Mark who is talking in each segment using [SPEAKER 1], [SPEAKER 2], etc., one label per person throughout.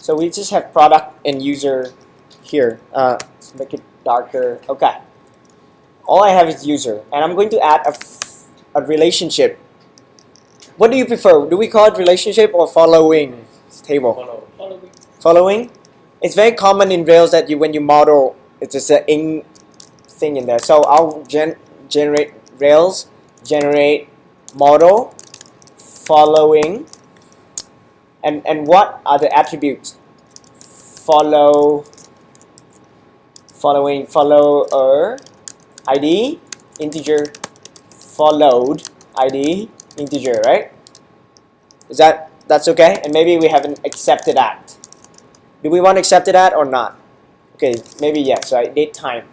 [SPEAKER 1] So we just have product and user here. Let's make it darker. Okay. All I have is user, and I'm going to add a relationship. What do you prefer? Do we call it relationship or following table?
[SPEAKER 2] Following.
[SPEAKER 1] Following. It's very common in Rails that when you model, it's just an ing thing in there. So I'll generate Rails, generate model following, and what are the attributes? Following, follower, ID, integer, followed, ID, integer, right? That's okay? And maybe we haven't accepted that. Do we want to accept that or not? Okay, maybe yes, right? Date time.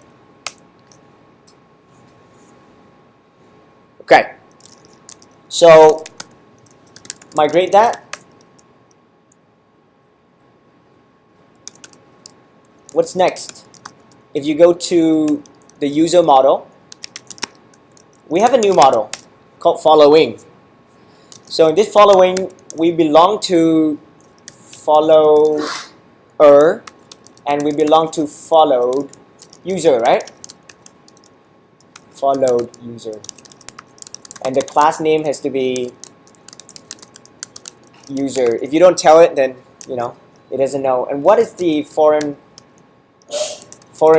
[SPEAKER 1] Okay. So migrate that. What's next? If you go to the user model, we have a new model called following. So in this following, we belong to follower and we belong to followed user, right? Followed user. And the class name has to be user. If you don't tell it, then it doesn't know. And what is the foreign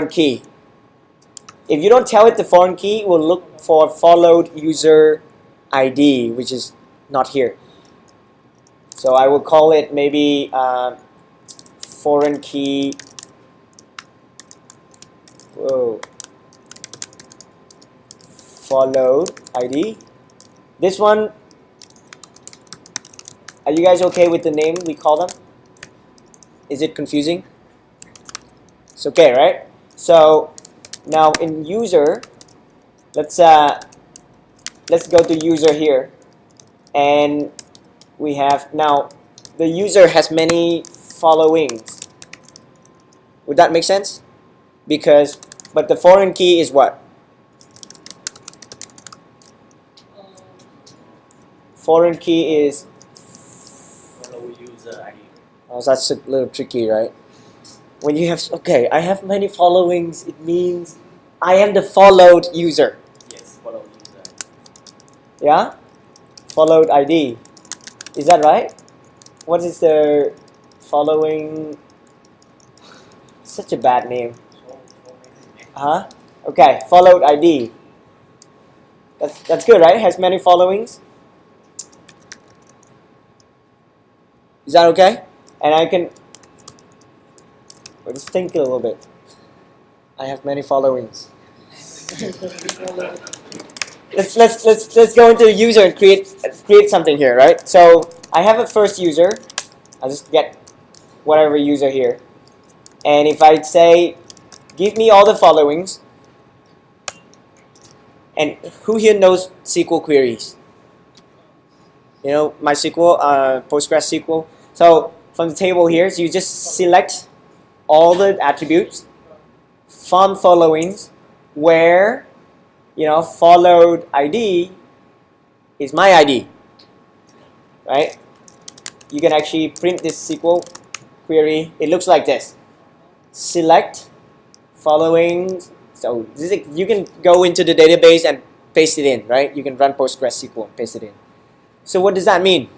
[SPEAKER 1] key? If you don't tell it the foreign key, we'll look for followed user ID, which is not here. So I will call it maybe foreign key. Followed ID. This one, are you guys okay with the name we call them? Is it confusing? It's okay, right? So now in user, let's go to user here, and we have now the user has many followings. Would that make sense? But the foreign key is what? Foreign key is
[SPEAKER 2] Follow user ID.
[SPEAKER 1] Oh, that's a little tricky, right? When you have I have many followings, it means I am the followed user.
[SPEAKER 2] Yes, follow user.
[SPEAKER 1] Yeah? Followed ID. Is that right? What is the following? Such a bad name. Huh? Okay, followed ID. That's good, right? Has many followings. Is that okay? And I can let's think a little bit. I have many followings. let's go into the user and create something here, right? So I have a first user. I'll just get whatever user here. And if I say give me all the followings, and who here knows SQL queries? MySQL, PostgreSQL. So from the table here, so you just select all the attributes from followings where followed ID is my ID, right? You can actually print this SQL query. It looks like this. Select following. So you can go into the database and paste it in, right? You can run PostgreSQL and paste it in. So what does that mean?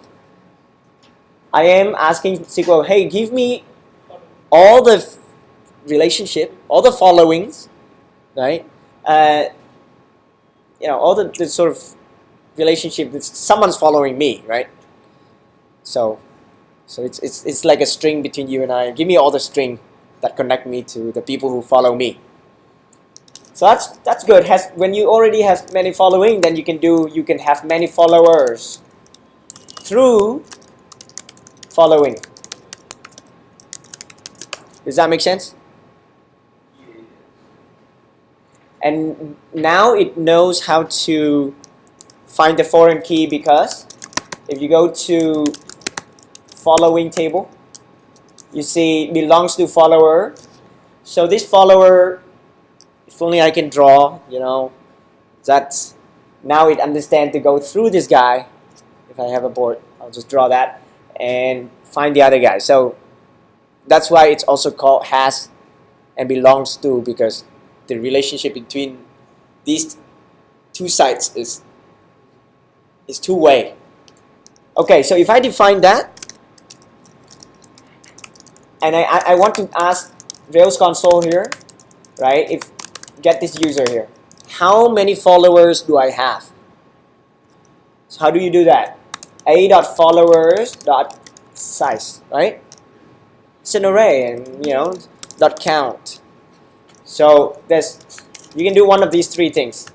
[SPEAKER 1] I am asking SQL, hey, give me all the relationship, all the followings, right? All the sort of relationship that someone's following me, right? So it's like a string between you and I. Give me all the string that connect me to the people who follow me. So that's good. When you already have many following, then you can have many followers through following. Does that make sense? And now it knows how to find the foreign key, because if you go to following table, you see belongs to follower. So this follower, if only I can draw, that's now it understands to go through this guy. If I have a board, I'll just draw that and find the other guy. So That's why it's also called has and belongs to, because the relationship between these two sides is two-way. Okay, so if I define that, and I want to ask Rails console here, right? If get this user here, how many followers do I have? So how do you do that? a.followers.size, right? It's an array, and dot count. So you can do one of these three things.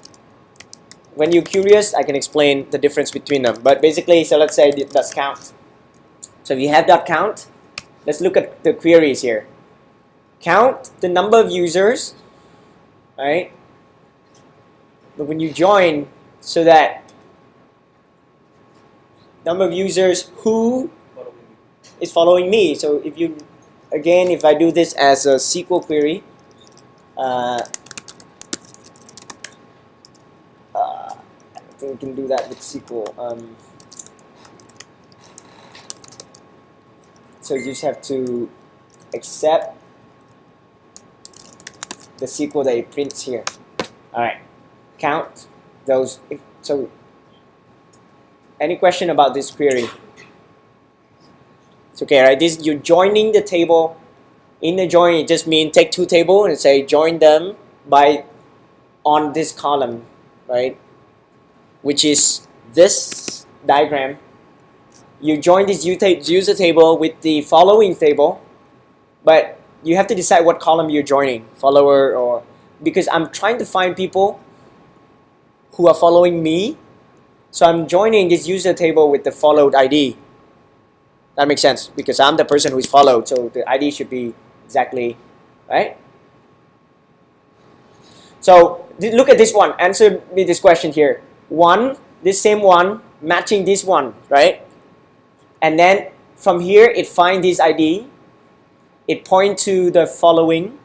[SPEAKER 1] When you're curious, I can explain the difference between them. But basically, so let's say dot count. So if you have dot count, let's look at the queries here. Count the number of users, right? But when you join, so that number of users who is following me. So if you, again, if I do this as a SQL query, I think we can do that with SQL. So you just have to accept the SQL that it prints here. All right, count those. So, any question about this query? It's okay, right? This, you're joining the table. In the join, it just means take two tables and say join them by on this column, right? Which is this diagram. You join this user table with the following table, but you have to decide what column you're joining, follower or, because I'm trying to find people who are following me. So I'm joining this user table with the followed ID. That makes sense because I'm the person who's followed, so the ID should be exactly right. So look at this one. Answer me this question here. One, this same one matching this one, right? And then from here it finds this ID. It points to the following.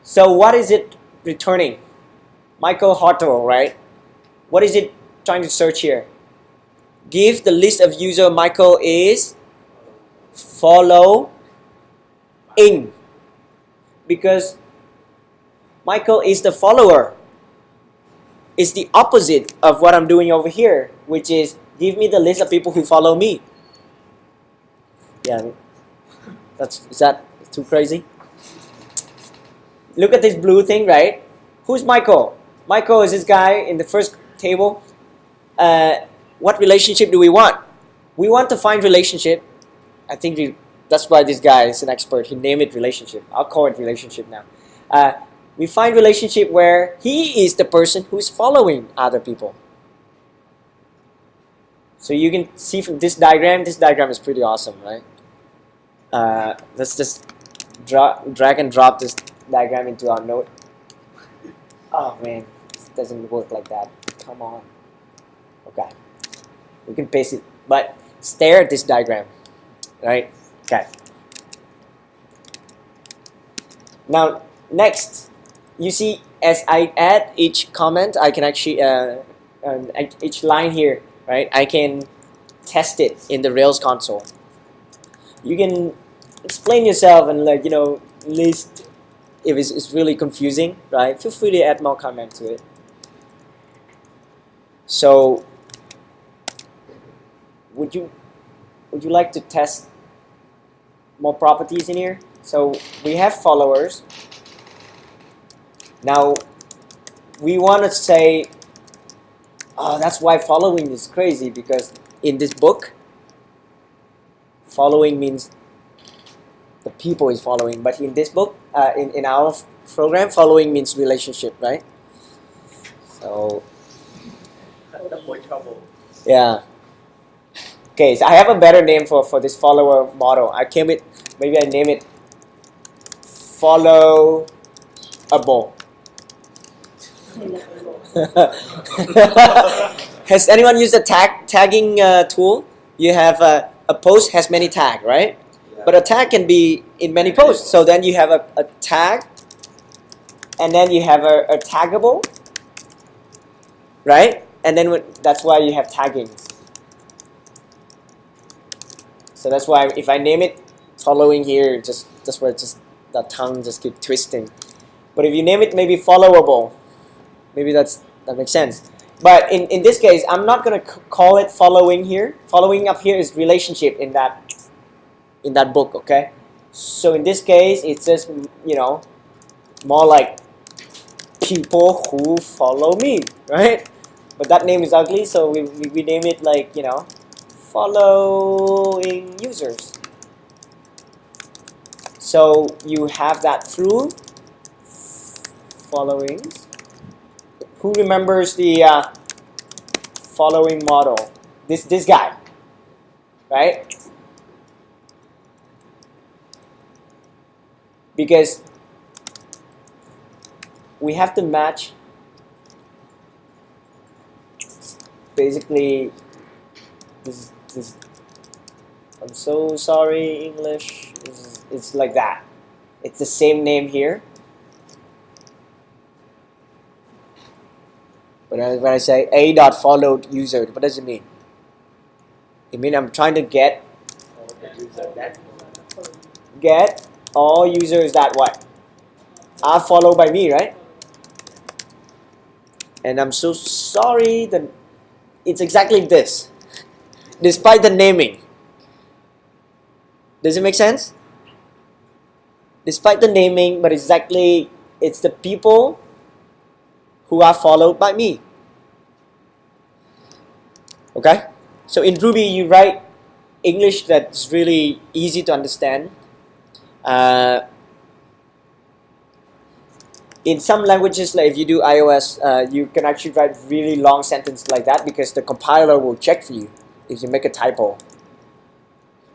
[SPEAKER 1] So what is it returning? Michael Hartle, right? What is it trying to search here? Give the list of user Michael is following, because Michael is the follower. It's the opposite of what I'm doing over here, which is give me the list of people who follow me. Yeah, is that too crazy? Look at this blue thing, right? Who's Michael? Michael is this guy in the first table. What relationship do we want? We want to find relationship. I think that's why this guy is an expert. He named it relationship. I'll call it relationship now. We find relationship where he is the person who's following other people. So you can see from this diagram is pretty awesome, right? Let's just drag and drop this diagram into our note. Oh man, it doesn't work like that. Come on. Okay. We can paste it, but stare at this diagram, right? Okay. Now, next, you see, as I add each comment, I can actually, each line here, right? I can test it in the Rails console. You can explain yourself and list if it's really confusing, right? Feel free to add more comment to it. So, would you like to test more properties in here? So we have followers. Now we want to say, oh, that's why following is crazy, because in this book, following means the people is following, but in this book, in our program, following means relationship, right? So yeah. Okay, so I have a better name for this follower model. Maybe I name it followable. Has anyone used a tagging tool? You have a post has many tags, right? Yeah. But a tag can be in many posts. So then you have a tag, and then you have a taggable, right? And then that's why you have tagging. So that's why if I name it following here, just where just the tongue just keep twisting. But if you name it maybe followable, maybe that makes sense. But in this case, I'm not gonna call it following here. Following up here is relationship in that book, okay? So in this case, it's just, you know, more like people who follow me, right? But that name is ugly, so we name it like, you know, following users. So you have that through followings. Who remembers the following model? This guy, right? Because we have to match basically this I'm so sorry, English. It's like that. It's the same name here. But when I say a dot followed user, what does it mean? It means I'm trying to get all users that what are followed by me, right? And I'm so sorry that it's exactly this, despite the naming. Does it make sense? Despite the naming, but exactly it's the people who are followed by me. Okay? So in Ruby, you write English that's really easy to understand. In some languages, like if you do iOS, you can actually write really long sentences like that because the compiler will check for you if you make a typo.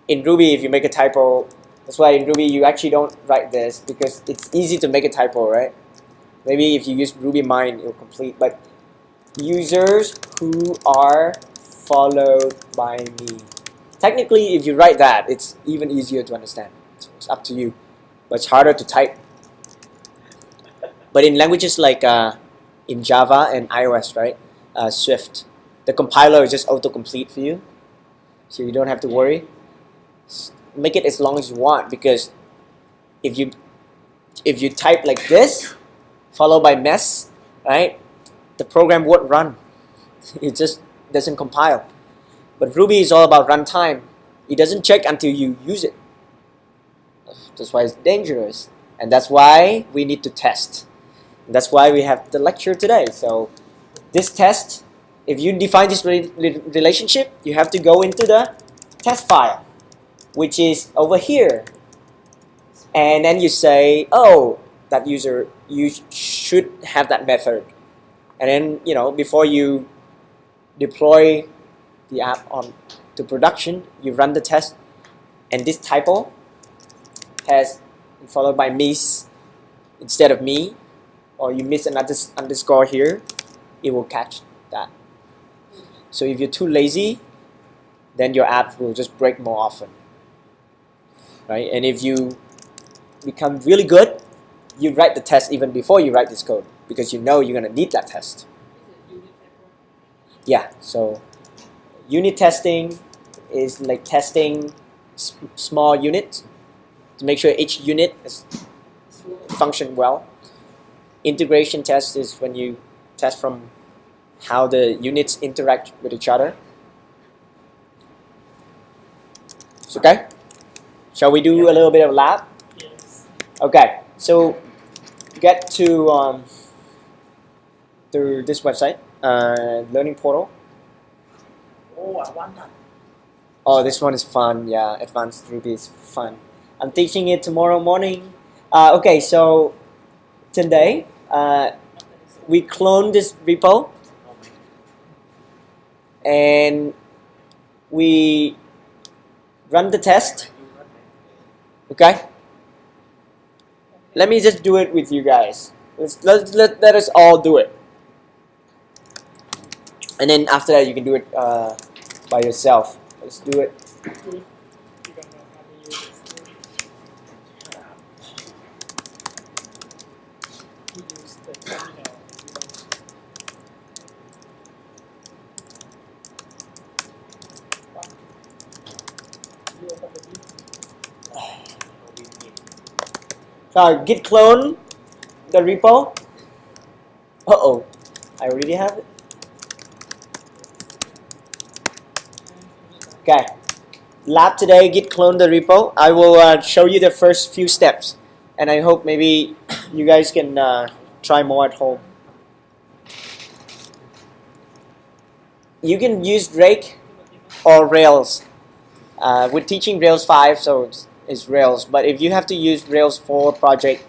[SPEAKER 1] In Ruby, if you make a typo, that's why in Ruby you actually don't write this because it's easy to make a typo, right? Maybe if you use Ruby Mine, it'll complete. But users who are followed by me. Technically, if you write that, it's even easier to understand. So it's up to you. But it's harder to type. But in languages like in Java and iOS, right? Swift, the compiler is just autocomplete for you. So you don't have to worry. Make it as long as you want because if you type like this, followed by mess, right? The program won't run. It just doesn't compile. But Ruby is all about runtime. It doesn't check until you use it. That's why it's dangerous. And that's why we need to test. And that's why we have the lecture today. So this test, if you define this relationship, you have to go into the test file, which is over here. And then you say, oh, that user, you should have that method. And then, you know, before you deploy the app on to production, you run the test, and this typo has followed by miss instead of me, or you miss another underscore here, it will catch that. So if you're too lazy, then your app will just break more often, right? And if you become really good, you write the test even before you write this code because you know you're gonna need that test. Yeah, so unit testing is like testing small units to make sure each unit is function well. Integration test is when you test from how the units interact with each other. It's okay? Shall we do a little bit of lab?
[SPEAKER 3] Yes.
[SPEAKER 1] Okay, so get to through this website, learning portal.
[SPEAKER 3] Oh, I want that.
[SPEAKER 1] Oh, this one is fun. Yeah, advanced Ruby is fun. I'm teaching it tomorrow morning. Okay, so today we clone this repo and we run the test. Okay. Let me just do it with you guys. Let us all do it. And then after that, you can do it by yourself. Let's do it.
[SPEAKER 3] You don't know how to use this. You use the terminal. You open the
[SPEAKER 1] So git clone the repo. Uh-oh, I already have it. Okay, lab today, git clone the repo. I will show you the first few steps, and I hope maybe you guys can try more at home. You can use Drake or Rails. We're teaching Rails 5, so it's Rails. But if you have to use Rails 4 project,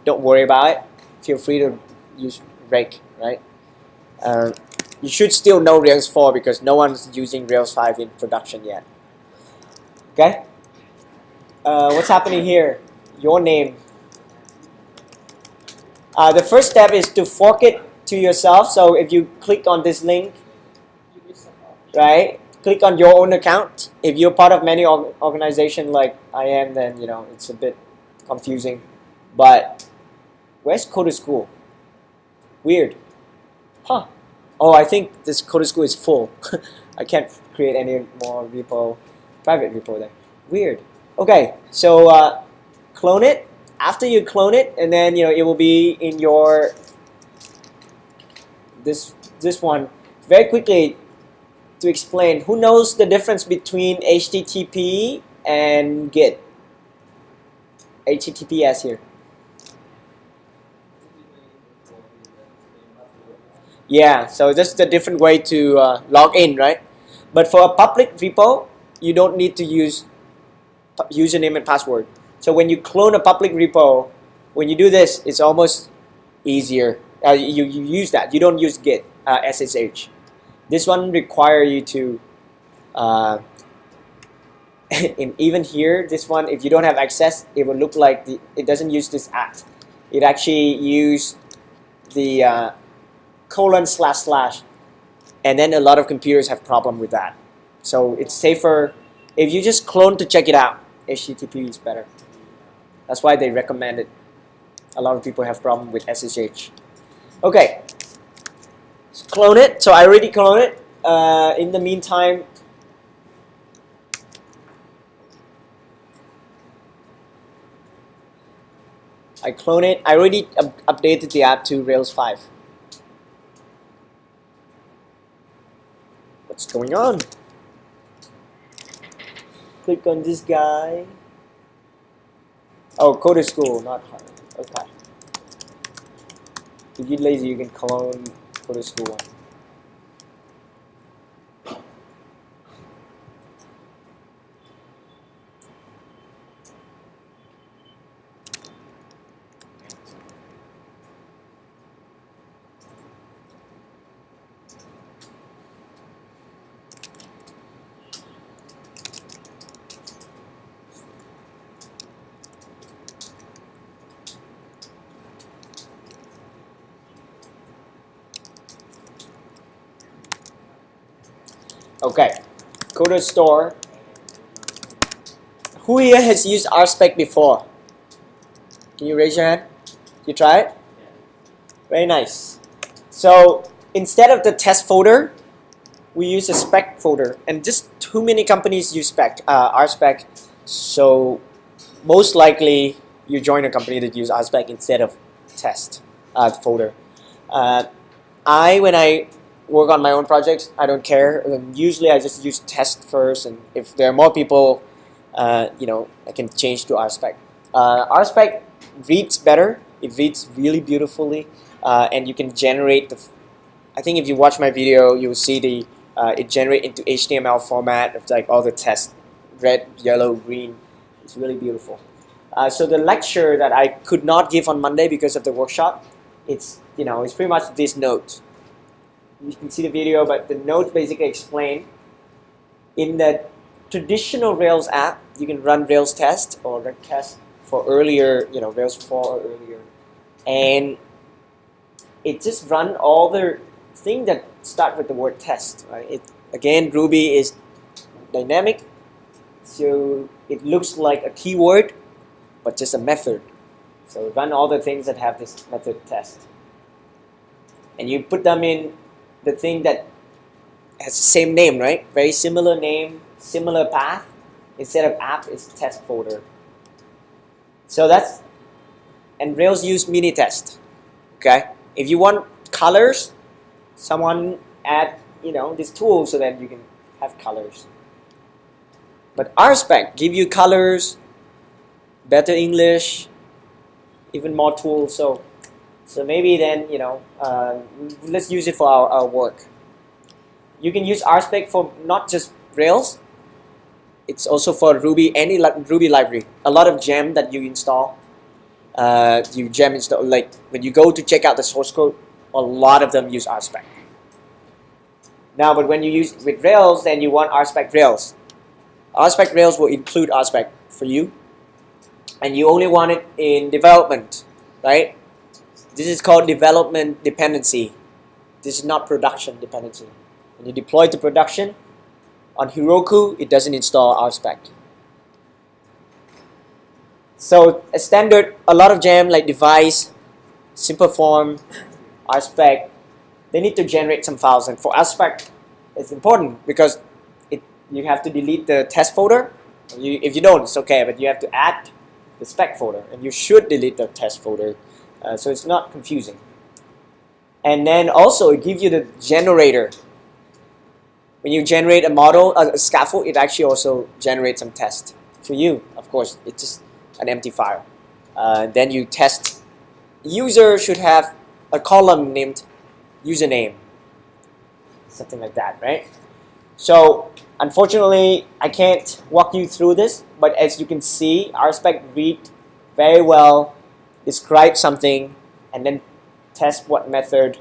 [SPEAKER 1] don't worry about it. Feel free to use Drake, right? You should still know Rails 4 because no one's using Rails 5 in production yet. Okay? What's happening here? Your name. The first step is to fork it to yourself. So if you click on this link, right? Click on your own account. If you're part of many organization like I am, then you know it's a bit confusing. But where's Coder School? Weird. Huh. Oh, I think this Coder School is full. I can't create any more repo, private repo there. Weird. Okay, so clone it. After you clone it, and then you know it will be in your this one. Very quickly to explain, who knows the difference between HTTP and Git? HTTPS here. Yeah, so this is a different way to log in, right? But for a public repo, you don't need to use username and password. So when you clone a public repo, when you do this, it's almost easier. You use that. You don't use Git, SSH. This one require you to, even here, this one, if you don't have access, it will look like it doesn't use this @ It actually use the :// and then a lot of computers have problem with that. So it's safer if you just clone to check it out. HTTP is better. That's why they recommend it. A lot of people have problem with SSH. Okay, so clone it. So I already cloned it. In the meantime, I clone it. I already updated the app to Rails 5. What's going on? Click on this guy. Oh, Coder School, not hard. Okay. If you're lazy, you can clone Coder School. Okay, Coder Store. Who here has used Rspec before? Can you raise your hand? You try it? Very nice. So instead of the test folder, we use a spec folder, and just too many companies use Rspec. So most likely you join a company that use Rspec instead of test folder. When I work on my own projects, I don't care. Usually I just use test first, and if there are more people, you know, I can change to Rspec. Rspec reads better. It reads really beautifully, and you can generate the. I think if you watch my video, you will see the it generate into HTML format of like all the tests, red, yellow, green. It's really beautiful. So the lecture that I could not give on Monday because of the workshop, it's pretty much this note. You can see the video, but the notes basically explain. In the traditional Rails app, you can run Rails test or rec test for earlier, Rails 4 or earlier, and it just run all the things that start with the word test. Right? Again, Ruby is dynamic, so it looks like a keyword, but just a method. So run all the things that have this method test, and you put them in the thing that has the same name, right? Very similar name, similar path. Instead of app, it's test folder. So that's and Rails use mini test. Okay, if you want colors, someone add this tool so that you can have colors. But Rspec give you colors, better English, even more tools. So maybe then let's use it for our work. You can use Rspec for not just Rails. It's also for Ruby, any Ruby library. A lot of gem that you install, you gem install. Like when you go to check out the source code, a lot of them use Rspec. Now, but when you use with Rails, then you want Rspec Rails. Rspec Rails will include Rspec for you, and you only want it in development, right? This is called development dependency. This is not production dependency. When you deploy to production on Heroku, it doesn't install Rspec. So a standard, a lot of gem like device, simple form, Rspec, they need to generate some files, and for Rspec, it's important because you have to delete the test folder. If you don't, it's okay, but you have to add the spec folder, and you should delete the test folder, so it's not confusing. And then also it gives you the generator. When you generate a model, a scaffold, it actually also generates some tests for you. Of course, it's just an empty file. Then you test. User should have a column named username, something like that, right? So unfortunately, I can't walk you through this, but as you can see, Rspec read very well, describe something, and then test what method,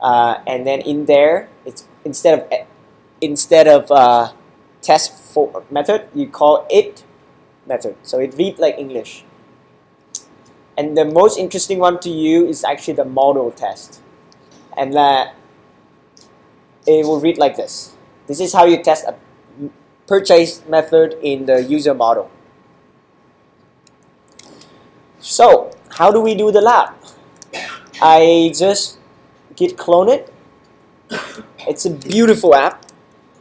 [SPEAKER 1] and then in there, it's instead of test for method, you call it method. So it reads like English. And the most interesting one to you is actually the model test, and it will read like this. This is how you test a purchase method in the user model. So how do we do the lab? I just git clone it. It's a beautiful app,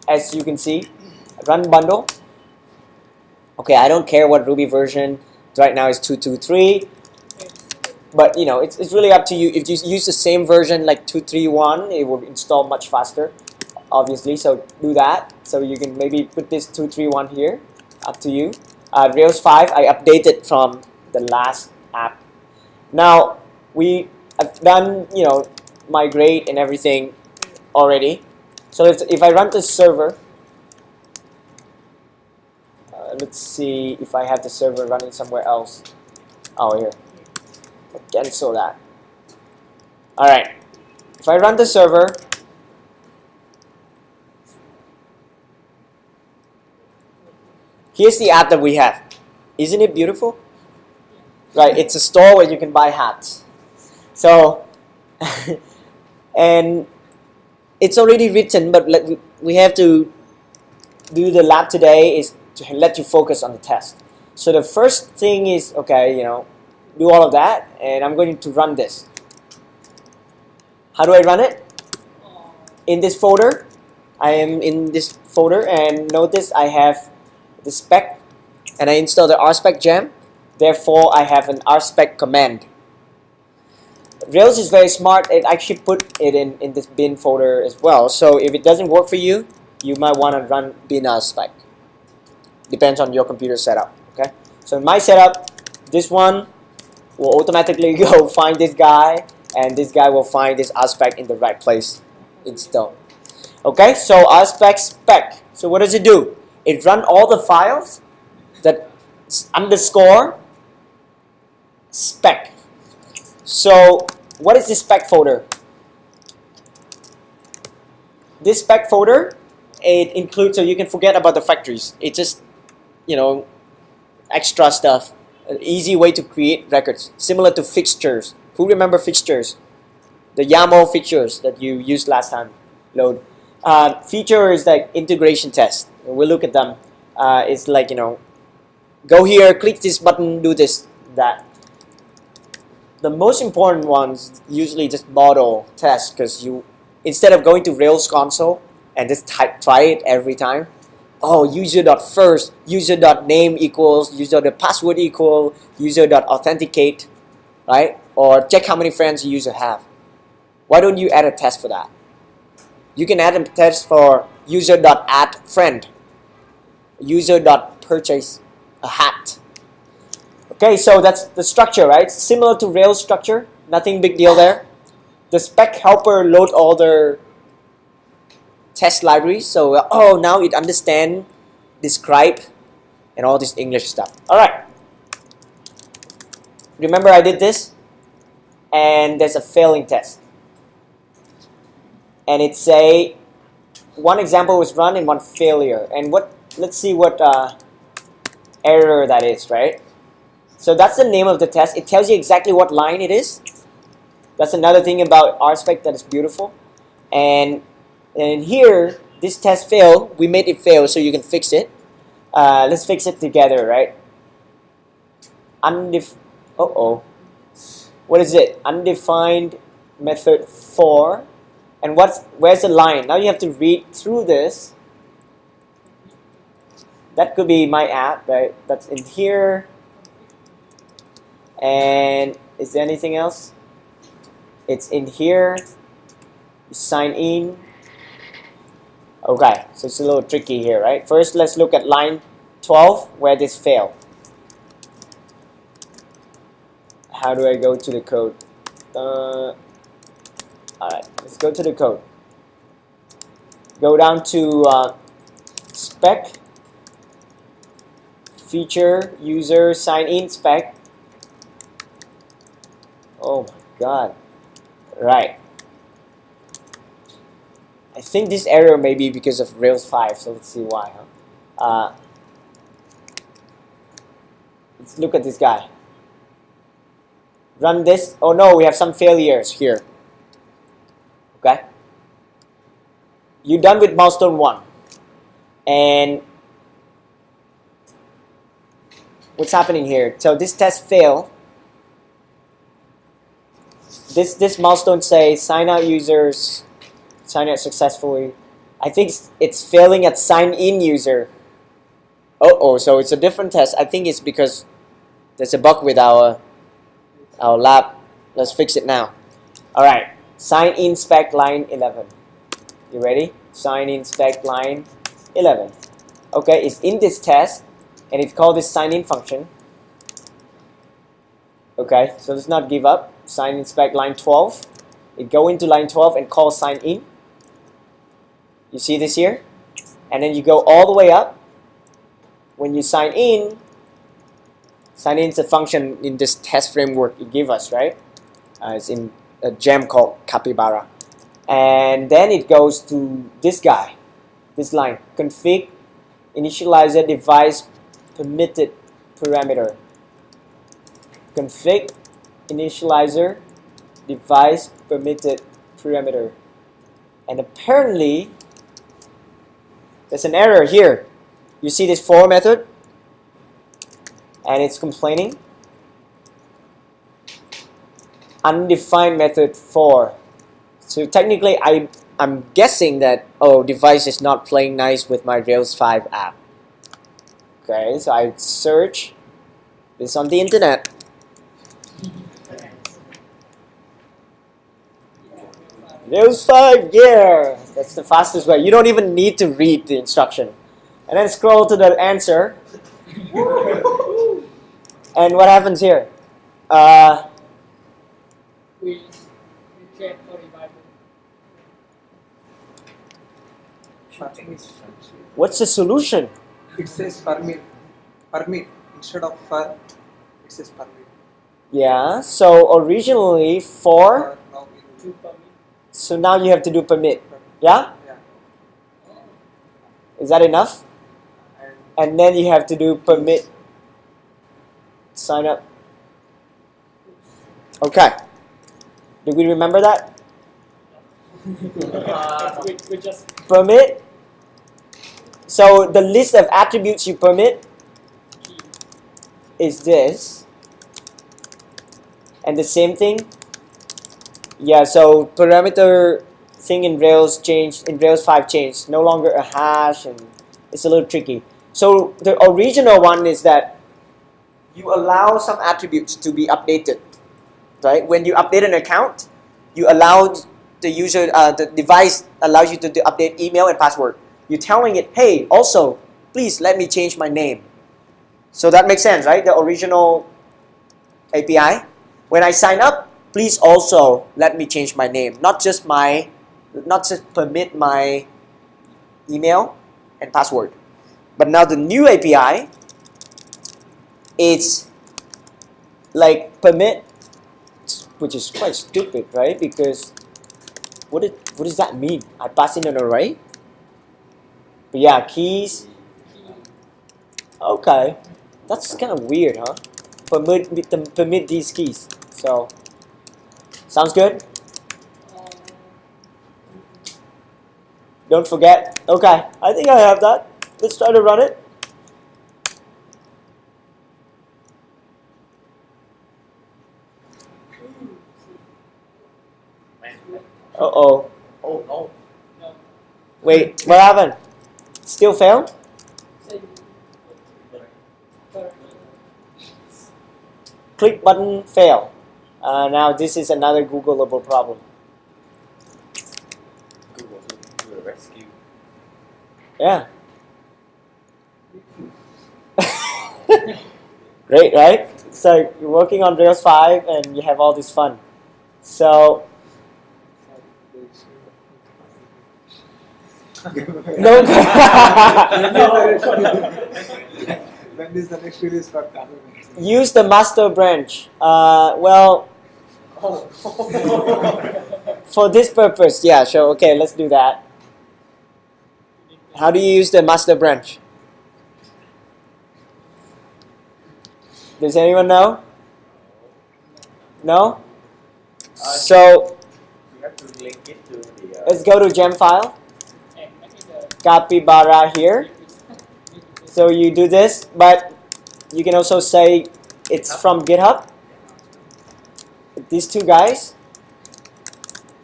[SPEAKER 1] as you can see. Run bundle. Okay, I don't care what Ruby version. Right now is 2.2.3. But it's really up to you. If you use the same version like 2.3.1, it will install much faster, obviously. So do that. So you can maybe put this 2.3.1 here. Up to you. Rails 5, I updated from the last app. Now we have done migrate and everything already. So if I run the server, let's see if I have the server running somewhere else. Oh, here. Cancel that. Alright. If I run the server, here's the app that we have. Isn't it beautiful? Right, it's a store where you can buy hats. So, and it's already written, but we have to do the lab today is to let you focus on the test. So the first thing is, okay, do all of that, and I'm going to run this. How do I run it? In this folder. I am in this folder, and notice I have the spec, and I install the Rspec gem. Therefore, I have an Rspec command. Rails is very smart. It actually put it in this bin folder as well. So if it doesn't work for you, you might want to run bin Rspec. Depends on your computer setup. Okay. So in my setup, this one will automatically go find this guy, and this guy will find this Rspec in the right place installed. Okay, so Rspec spec. So what does it do? It runs all the files that underscore spec. So what is this spec folder? This spec folder, it includes, so you can forget about the factories. It's just, extra stuff. An easy way to create records, similar to fixtures. Who remember fixtures? The YAML fixtures that you used last time. Load. Feature is like integration test. We'll look at them. It's like, go here, click this button, do this, that. The most important ones usually just model test, because you, instead of going to Rails console and just try it every time, oh, user.first, user.name equals, user.password equal, user.authenticate. right? Or check how many friends a user have. Why don't you add a test for that? You can add a test for user.add_friend, user.purchase a hat. Okay, so that's the structure, right? Similar to Rails structure, nothing big deal there. The spec helper load all their test libraries, so oh, now it understand, describe, and all this English stuff. All right. Remember I did this, and there's a failing test, and it say one example was run and one failure, and what? Let's see what error that is, right? So that's the name of the test. It tells you exactly what line it is. That's another thing about Rspec that is beautiful. And here, this test failed. We made it fail, so you can fix it. Let's fix it together, right? What is it? Undefined method for. And where's the line? Now you have to read through this. That could be my app, right? That's in here. And is there anything else? It's in here. Sign in. Okay, so it's a little tricky here, right? First, let's look at line 12 where this failed. How do I go to the code? Alright, let's go to the code. Go down to spec, feature, user, sign in spec. Oh my god. Right. I think this error may be because of Rails 5, so let's see why. Let's look at this guy. Run this. Oh no, we have some failures here. Okay. You're done with milestone 1. And what's happening here? So this test failed. This milestone says sign out users, sign out successfully. I think it's failing at sign in user. So it's a different test. I think it's because there's a bug with our lab. Let's fix it now. All right, sign in spec line 11. You ready? Sign in spec line 11. Okay, it's in this test, and it's called this sign in function. Okay, so let's not give up. Sign in spec line 12. It go into line 12 and call sign in. You see this here? And then you go all the way up. When you sign in is a function in this test framework it give us, right? It's in a gem called Capybara. And then it goes to this guy, this line, config initializer device permitted parameter. Config initializer device permitted parameter. And apparently there's an error here. You see this for method and it's complaining undefined method for. So technically I'm guessing that device is not playing nice with my Rails 5 app. Okay, so I search this on the internet. Rails 5, yeah, that's the fastest way. You don't even need to read the instruction. And then scroll to the answer. And what happens here?
[SPEAKER 3] We check for revival.
[SPEAKER 1] What's the solution?
[SPEAKER 4] It says permit instead of for. It says permit.
[SPEAKER 1] Yeah, so originally for,
[SPEAKER 4] Now we do
[SPEAKER 1] so now you have to do permit. Yeah?
[SPEAKER 4] yeah.
[SPEAKER 1] Is that enough? And then you have to do permit sign up. Okay. Do we remember that?
[SPEAKER 3] We just
[SPEAKER 1] Permit. So the list of attributes you permit is this. And the same thing. Yeah, so parameter thing in Rails changed, in Rails 5 changed. No longer a hash, and it's a little tricky. So the original one is that you allow some attributes to be updated. right? When you update an account, you allow the user, the device allows you to update email and password. You're telling it, hey, also, please let me change my name. So that makes sense, right? The original API. When I sign up, please also let me change my name, not just permit my email and password. But now the new API, it's like permit, which is quite stupid, right? Because what does that mean? I pass in an array? But yeah, keys. Okay, that's kind of weird, huh? Permit these keys. So, sounds good? Don't forget. Okay, I think I have that. Let's try to run it.
[SPEAKER 2] Man.
[SPEAKER 1] Uh-oh.
[SPEAKER 2] Oh no.
[SPEAKER 3] No.
[SPEAKER 1] Wait, what happened? Still failed?
[SPEAKER 3] Say, for,
[SPEAKER 1] Click button, fail. Now this is another Googleable problem.
[SPEAKER 2] Google to the rescue.
[SPEAKER 1] Yeah. Great, right? So you're working on Rails 5 and you have all this fun. So no.
[SPEAKER 4] When is the next release for Kaggle?
[SPEAKER 1] Use the master branch. Well, for this purpose, yeah, sure. Okay, let's do that. How do you use the master branch? Does anyone know? No? So
[SPEAKER 2] We have to link it to the.
[SPEAKER 1] let's go to gem file.
[SPEAKER 3] and I think the
[SPEAKER 1] Capybara here. So you do this, but you can also say it's from GitHub. These two guys.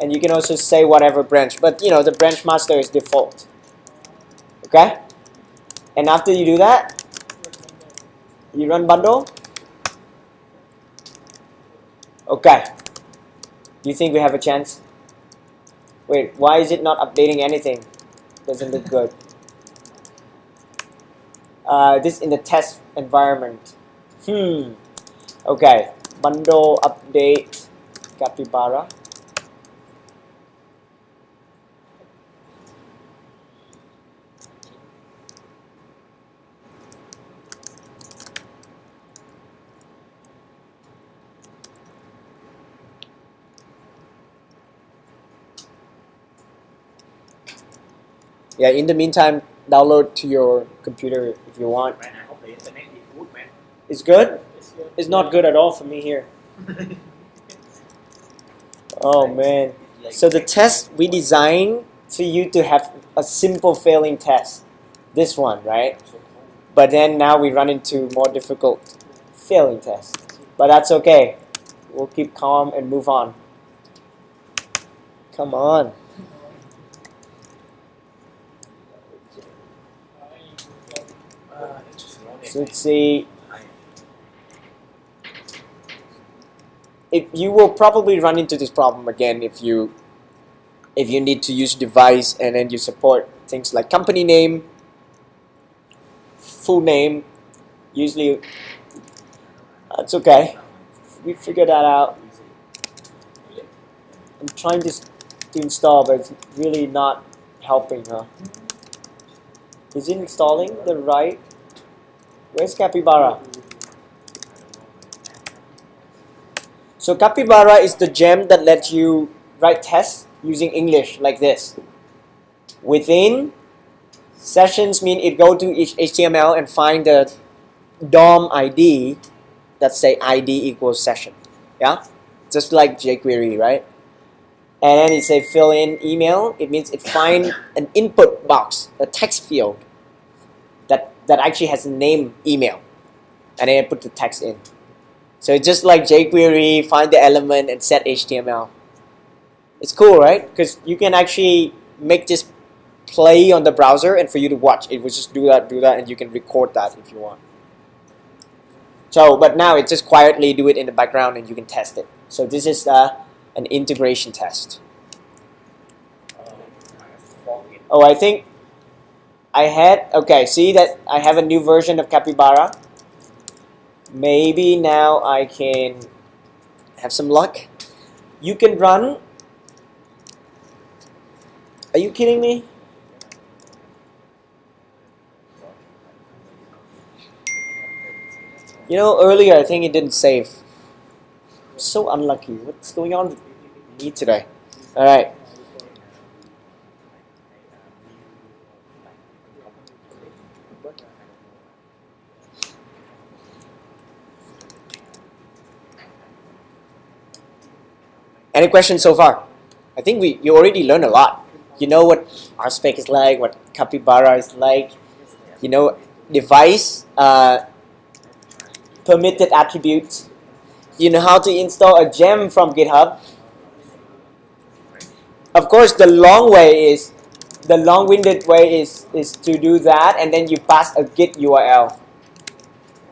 [SPEAKER 1] And you can also say whatever branch, but you know the branch master is default. Okay? And after you do that, you run bundle. Okay. Do you think we have a chance? Wait, why is it not updating anything? Doesn't look good. This in the test environment. Okay. Bundle update Capybara. Yeah, in the meantime, download to your computer if you want.
[SPEAKER 2] Man, I hope the internet is good, man.
[SPEAKER 1] It's good?
[SPEAKER 3] it's good.
[SPEAKER 1] It's not good at all for me here. Oh man. So the test we designed for you to have a simple failing test. This one, right? But then now we run into more difficult failing tests. But that's okay. We'll keep calm and move on. Come on. So let's see. If you will probably run into this problem again if you need to use device and then you support things like company name, full name. Usually that's okay. We figure that out. I'm trying to install, but it's really not helping, huh? Is it installing the right? Where's Capybara? So Capybara is the gem that lets you write tests using English like this. Within sessions mean it go to each HTML and find the DOM ID that say ID equals session. Yeah? Just like jQuery, right? And then it say fill in email. It means it find an input box, a text field that actually has a name email. And then I put the text in. So it's just like jQuery, find the element and set HTML. It's cool, right? Because you can actually make this play on the browser and for you to watch. It will just do that, and you can record that if you want. So, but now it just quietly do it in the background and you can test it. So this is an integration test. Oh, I think I had, okay, see that I have a new version of Capybara. Maybe now I can have some luck. You can run. Are you kidding me? You know, earlier I think it didn't save. So unlucky. What's going on with me today? Alright. Any questions so far? I think you already learned a lot. You know what Rspec is like, what Capybara is like. You know, device, permitted attributes. You know how to install a gem from GitHub. Of course, the long-winded way is to do that, and then you pass a Git URL.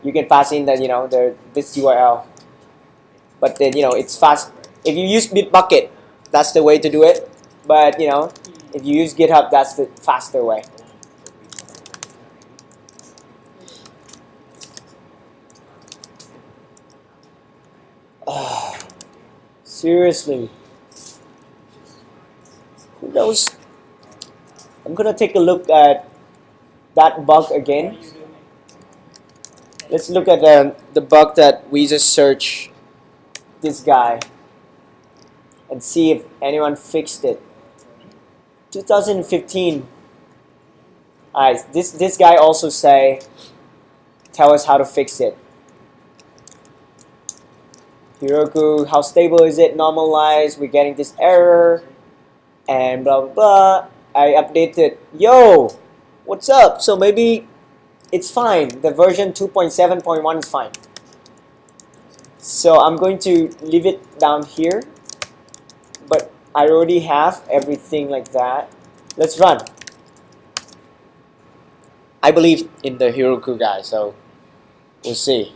[SPEAKER 1] You can pass in this URL, but then it's fast. If you use Bitbucket, that's the way to do it. But if you use GitHub, that's the faster way. Seriously. Who knows? I'm gonna take a look at that bug again. Let's look at the bug that we just searched. This guy, and see if anyone fixed it. 2015. Alright, this guy also tell us how to fix it. Heroku, how stable is it? Normalized. We're getting this error. And blah blah blah. I updated. Yo, what's up? So maybe it's fine. The version 2.7.1 is fine. So I'm going to leave it down here. But I already have everything like that. Let's run. I believe in the Heroku guy, so we'll see.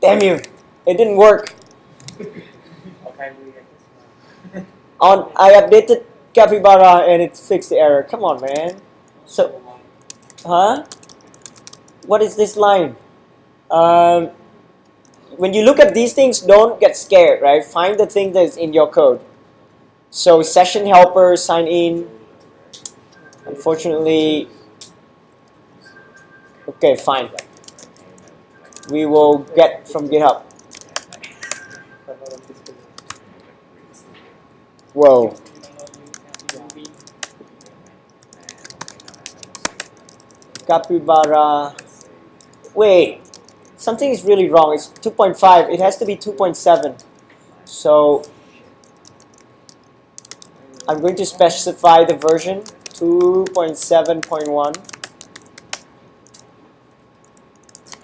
[SPEAKER 1] Damn you! It didn't work. I updated Capybara and it fixed the error. Come on, man. So, huh? What is this line? When you look at these things, don't get scared, right? Find the thing that's in your code. So session helper, sign in. Unfortunately, okay, fine. We will get from GitHub. Whoa. Capybara. Wait, something is really wrong. It's 2.5. It has to be 2.7. So I'm going to specify the version 2.7.1.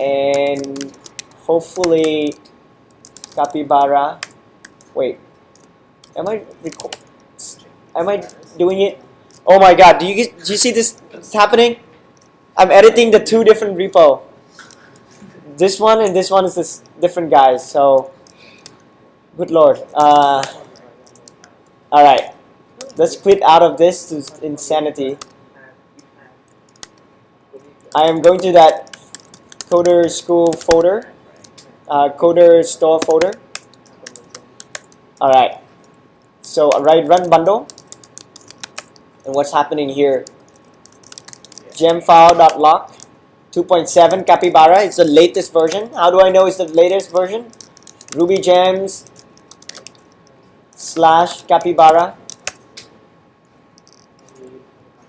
[SPEAKER 1] And hopefully Capybara. Wait, am I doing it? Oh my god, do you see this happening? I'm editing the two different repo. This one and this one is this different guys. So good lord. Alright, let's quit out of this to insanity. I am going to that Coder School folder, Coder Store folder. Alright, so run bundle. And what's happening here? Gemfile.lock 2.7 Capybara. It's the latest version. How do I know it's the latest version? Ruby gems / Capybara.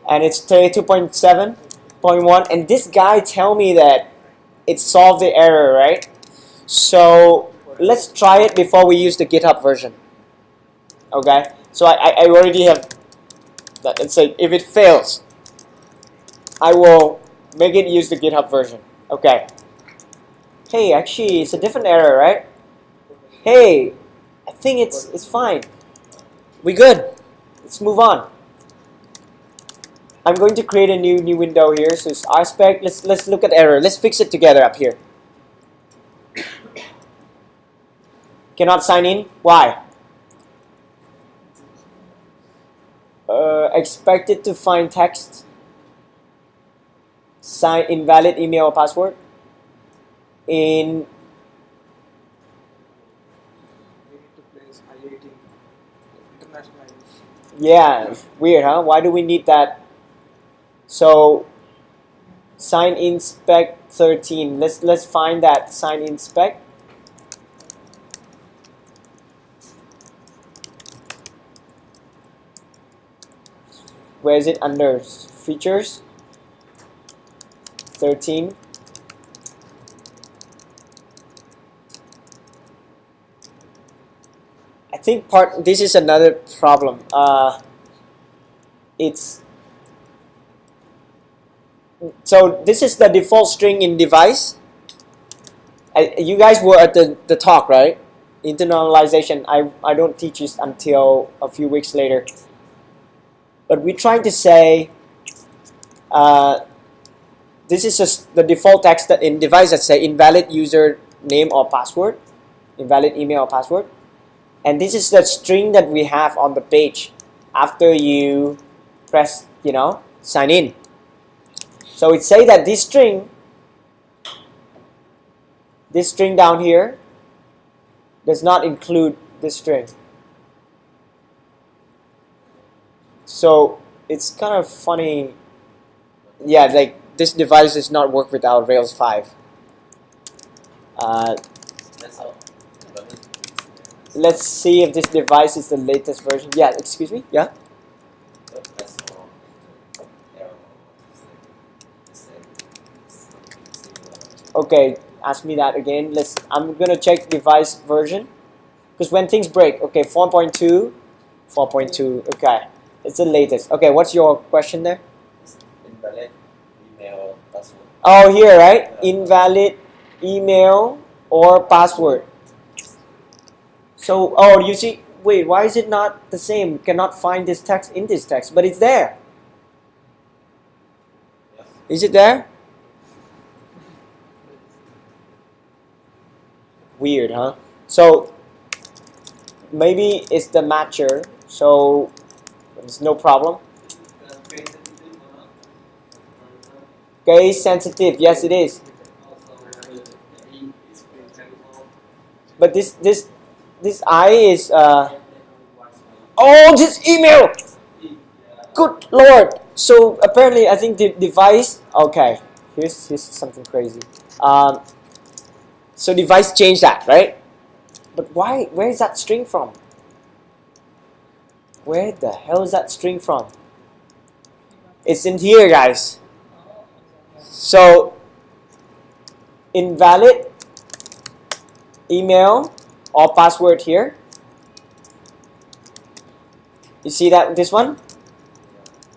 [SPEAKER 1] And it's 2.7.1. And this guy tell me that it solved the error, right? So let's try it before we use the GitHub version. Okay, so I already have that. Let's say if it fails, I will make it use the GitHub version. Okay. Hey, actually, it's a different error, right? Hey, I think it's fine. We good. Let's move on. I'm going to create a new window here. So it's Rspec. Let's look at error. Let's fix it together up here. Cannot sign in. Why? Expected to find text. Sign invalid email or password. In
[SPEAKER 4] We need to place IIT, international IIT.
[SPEAKER 1] yeah, weird, huh? Why do we need that? So sign in spec 13. Let's find that sign in spec. Where is it under features? 13. I think this is another problem. It's so this is the default string in device. You guys were at the talk, right? Internalization. I don't teach this until a few weeks later. But we're trying to say this is just the default text that in device that say invalid user name or password, invalid email or password. And this is the string that we have on the page after you press, sign in. So it say that this string down here does not include this string. So it's kind of funny. Yeah, like this device does not work without Rails 5.
[SPEAKER 2] That's all.
[SPEAKER 1] Let's see if this device is the latest version. Yeah, excuse me. Yeah.
[SPEAKER 2] That's all.
[SPEAKER 1] Okay, ask me that again. I'm gonna check device version because when things break. Okay, 4.2, 4.2. Okay, it's the latest. Okay, what's your question there?
[SPEAKER 2] Invalid email password.
[SPEAKER 1] Oh, here, right? Invalid email or password. So, oh, you see, wait, why is it not the same? Cannot find this text in this text, but it's there.
[SPEAKER 2] Yes.
[SPEAKER 1] Is it there? Weird, huh? So, maybe it's the matcher, so there's no problem. Case sensitive, yes it is. But this I is oh, this email. Good lord. So apparently I think the device, okay, here's something crazy. So device changed that, right? But where is that string from? Where the hell is that string from? It's in here, guys. So invalid email or password here. You see that this one?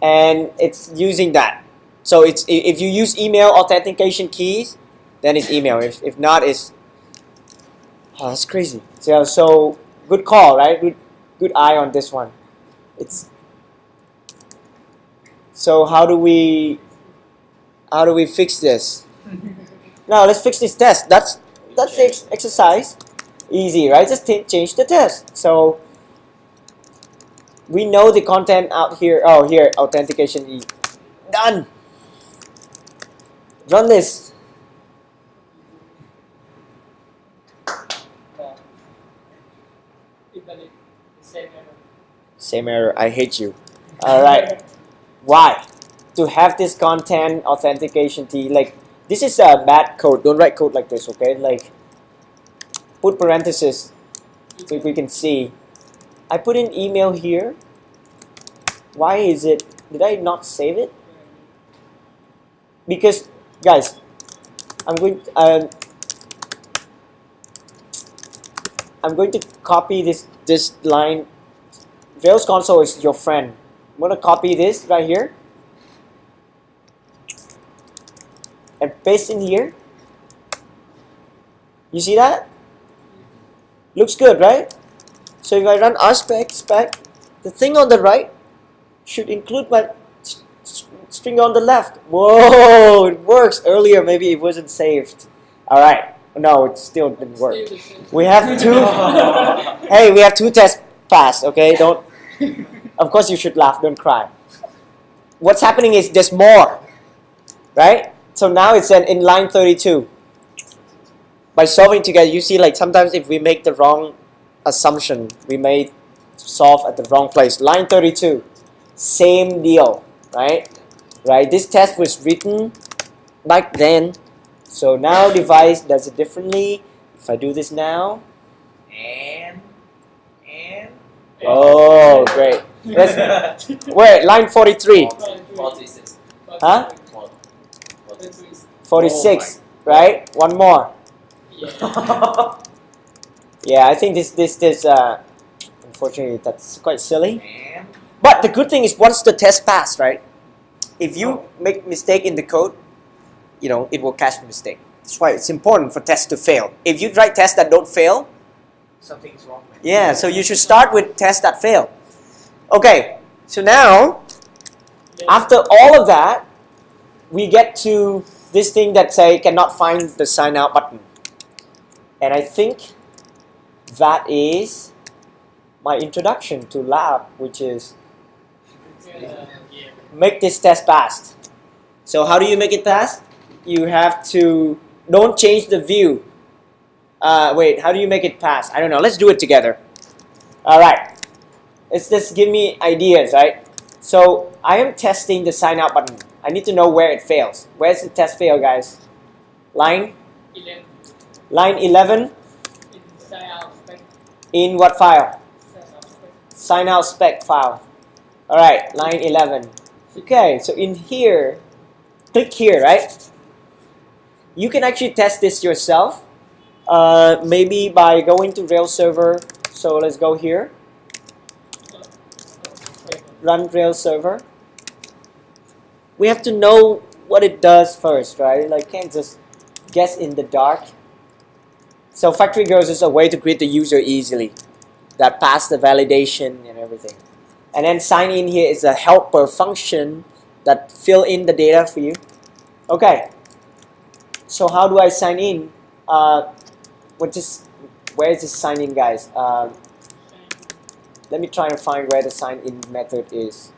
[SPEAKER 1] And it's using that. So it's if you use email authentication keys, then it's email. If not, it's that's crazy. So good call, right? Good eye on this one. It's so how do we fix this? Now let's fix this test. That's the exercise. Easy, right? Just change the test. So we know the content out here. Oh, here, authentication E. Done. Run this.
[SPEAKER 3] Invalid. Same error.
[SPEAKER 1] Same error. I hate you. All right. Why? To have this content authentication T, like this is a bad code. Don't write code like this, okay? Like put parentheses so we can see. I put in email here. Why is it? Did I not save it? Because guys, I'm going to copy this line. Rails console is your friend. I'm going to copy this right here and paste in here. You see that? Looks good, right? So if I run Rspec, the thing on the right should include my string on the left. Whoa, it works. Earlier maybe it wasn't saved. All right, No, it still didn't work.
[SPEAKER 3] Still the same.
[SPEAKER 1] We have two. Hey, we have two tests passed. Okay, don't. Of course, you should laugh. Don't cry. What's happening is there's more, right? So now it's in line 32. By solving together, you see, like sometimes if we make the wrong assumption, we may solve at the wrong place. Line 32, same deal, right? Right. This test was written back then, so now device does it differently. If I do this now,
[SPEAKER 2] And
[SPEAKER 1] oh great. Let's wait. Line 43,
[SPEAKER 2] 46.
[SPEAKER 1] huh?
[SPEAKER 3] 46.
[SPEAKER 1] 46, right? One more.
[SPEAKER 3] Yeah.
[SPEAKER 1] Yeah, I think this unfortunately that's quite silly.
[SPEAKER 2] And
[SPEAKER 1] But the good thing is once the test passed, right? If you make mistake in the code, you know, it will catch the mistake. That's why it's important for tests to fail. If you write tests that don't fail,
[SPEAKER 2] something's wrong. Man.
[SPEAKER 1] yeah, so you should start with tests that fail. Okay, so now after all of that, we get to this thing that say cannot find the sign out button. And I think that is my introduction to lab, which is
[SPEAKER 3] Yeah.
[SPEAKER 1] make this test pass. So how do you make it pass? You have to, don't change the view. Wait, how do you make it pass? I don't know. Let's do it together. All right. It's just give me ideas, right? So I am testing the sign out button. I need to know where it fails. Where's the test fail, guys? Line
[SPEAKER 3] 11.
[SPEAKER 1] line 11
[SPEAKER 3] Inside out spec.
[SPEAKER 1] in what file?
[SPEAKER 3] Inside out spec.
[SPEAKER 1] Sign out spec file. All right, line 11. Okay, so in here, click here, right? You can actually test this yourself. Maybe by going to Rails server. So let's go here. Run Rails server. We have to know what it does first, right? Like can't just guess in the dark. So factory girls is a way to greet the user easily, that pass the validation and everything. And then sign in here is a helper function that fill in the data for you. Okay. So how do I sign in? Where is this sign in, guys? Let me try and find where the sign in method is.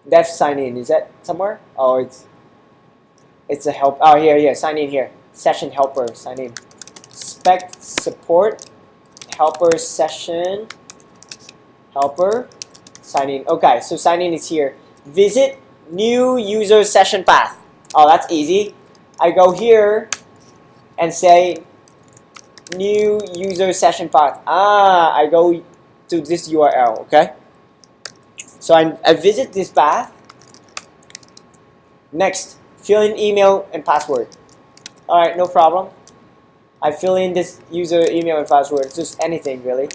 [SPEAKER 1] Def sign in, is that somewhere? Oh, it's a help. Oh, here, sign in here. Session helper, sign in. Spec support helper session helper sign in. Okay, so sign in is here. Visit new user session path. Oh, that's easy. I go here and say new user session path. I go to this URL, okay? So I visit this path. Next, fill in email and password. All right, no problem. I fill in this user email and password, just anything really.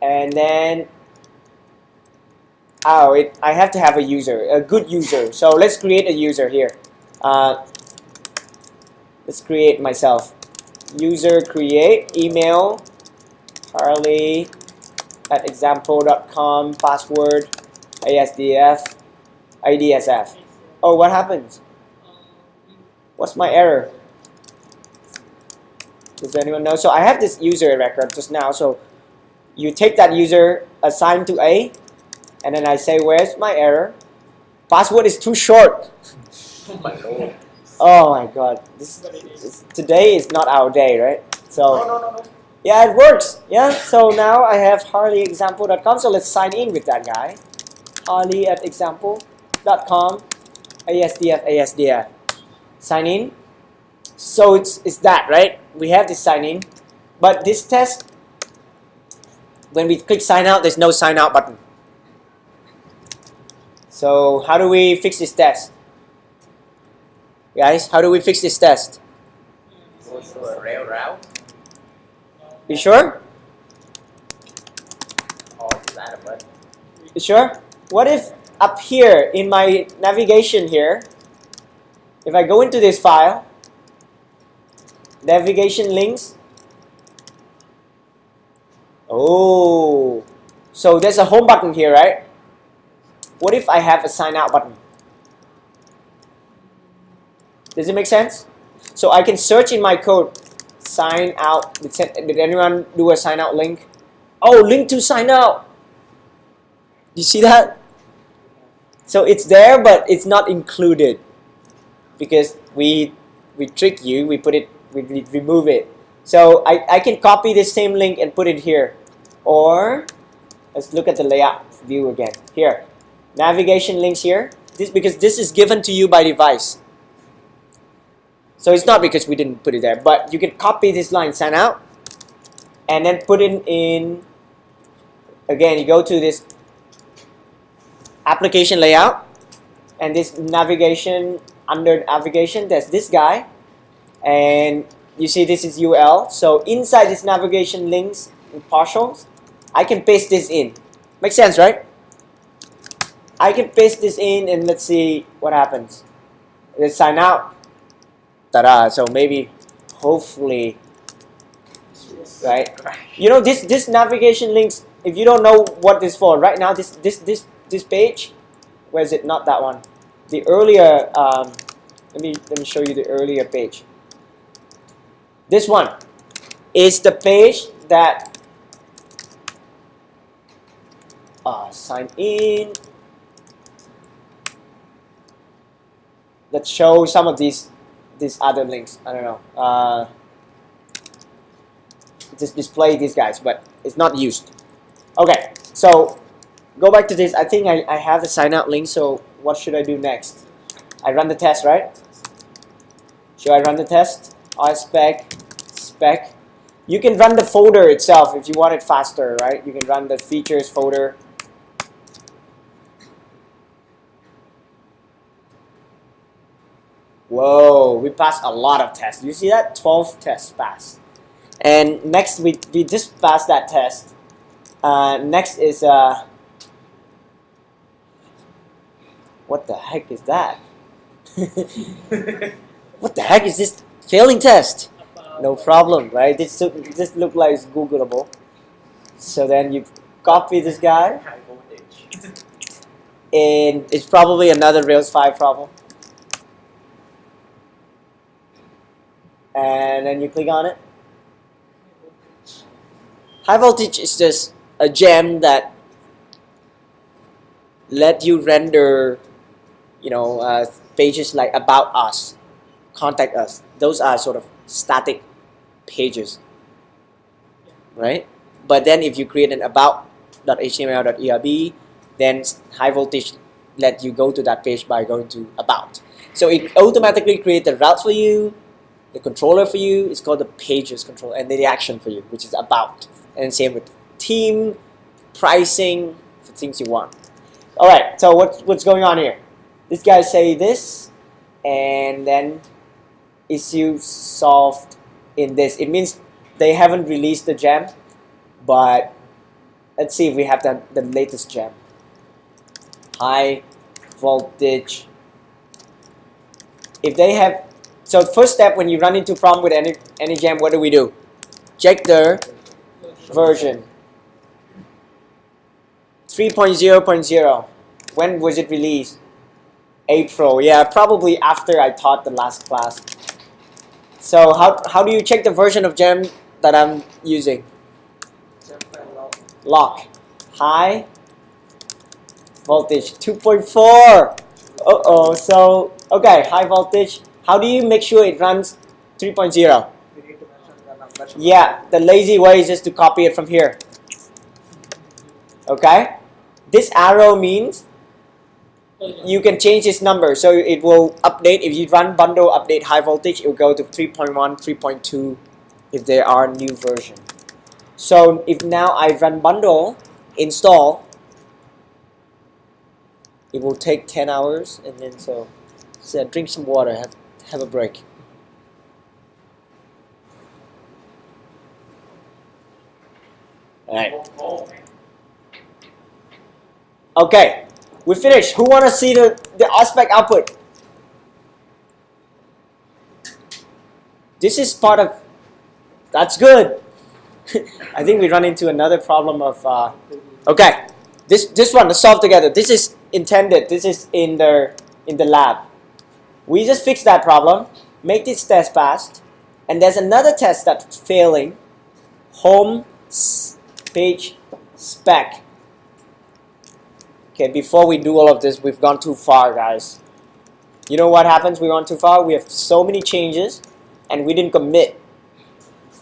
[SPEAKER 1] And then, I have to have a user, a good user. So let's create a user here. Let's create myself. User create, email, Charlie at example.com, password, IDSF. Oh, what happens? What's my error? Does anyone know? So I have this user record just now. So you take that user, assign to A, and then I say, where's my error? Password is too short.
[SPEAKER 2] Oh my lord.
[SPEAKER 1] Oh my god. Today is not our day, right? So
[SPEAKER 2] No.
[SPEAKER 1] yeah, it works. Yeah. So now I have harleyexample.com. So let's sign in with that guy. Harley at example.com. ASDF. Sign in. So it's that, right? We have this sign in. But this test, when we click sign out, there's no sign out button. So how do we fix this test? Guys, how do we fix this test?
[SPEAKER 2] Go through a rail route.
[SPEAKER 1] You sure?
[SPEAKER 2] Or is that a button?
[SPEAKER 1] You sure? What if up here in my navigation here, if I go into this file, navigation links. Oh, so there's a home button here, right? What if I have a sign out button? Does it make sense? So I can search in my code, sign out. Did anyone do a sign out link? Oh, link to sign out. You see that? So it's there, but it's not included because we trick you. We remove it. So I can copy this same link and put it here, or let's look at the layout view again. Here, navigation links here. Because this is given to you by device. So it's not because we didn't put it there, but you can copy this line, sign out, and then put it in. Again, you go to this application layout, and this navigation, under navigation, there's this guy, and you see this is UL. So inside this navigation links and partials, I can paste this in. Makes sense, right? I can paste this in, and let's see what happens. Let's sign out. Ta-da! So maybe, hopefully, right? You know, this navigation links. If you don't know what this for, right now this page, where is it? Not that one. The earlier. Let me show you the earlier page. This one is the page that sign in. Let's show some of these other links. I don't know. Just display these guys, but it's not used. Okay, so go back to this. I think I have the sign out link. So what should I do next? I run the test, right? Should I run the test? Rspec, spec. You can run the folder itself if you want it faster, right? You can run the features folder. Whoa, we passed a lot of tests. You see that? 12 tests passed. And next, we just passed that test. Next is, what the heck is that? What the heck is this failing test? No problem, right? This look like it's Googleable. So then you copy this guy.
[SPEAKER 2] High voltage.
[SPEAKER 1] And it's probably another Rails 5 problem. And then you click on it. High voltage is just a gem that let you render, you know, pages like about us, contact us. Those are sort of static pages, right? But then if you create an about.html.erb, then high voltage let you go to that page by going to about. So it automatically creates the routes for you, the controller for you. It's called the pages control, and then the action for you, which is about. And same with theme, pricing, for things you want. All right. So what's going on here? This guy say this, and then issue solved in this. It means they haven't released the gem, but let's see if we have the latest gem. High voltage. If they have, so first step when you run into problem with any gem, what do? Check the version. 3.0.0. When was it released? April. Yeah, probably after I taught the last class. So how do you check the version of gem that I'm using? Lock. High voltage 2.4. Uh-oh. So okay, high voltage. How do you make sure it runs 3.0? Yeah, the lazy way is just to copy it from here. Okay? This arrow means you can change this number, so it will update. If you run bundle update high voltage, it will go to 3.1, 3.2 if there are new version. So if now I run bundle install, it will take 10 hours, and then so drink some water, have a break. All right. Okay, we finished. Who want to see the Rspec output? This is part of. That's good. I think we run into another problem of. Okay, this one, let's solve together. This is intended. This is in the lab. We just fixed that problem. make this test passed, and there's another test that's failing, home page spec. Okay, before we do all of this, we've gone too far, guys. You know what happens? We went too far. We have so many changes, and we didn't commit.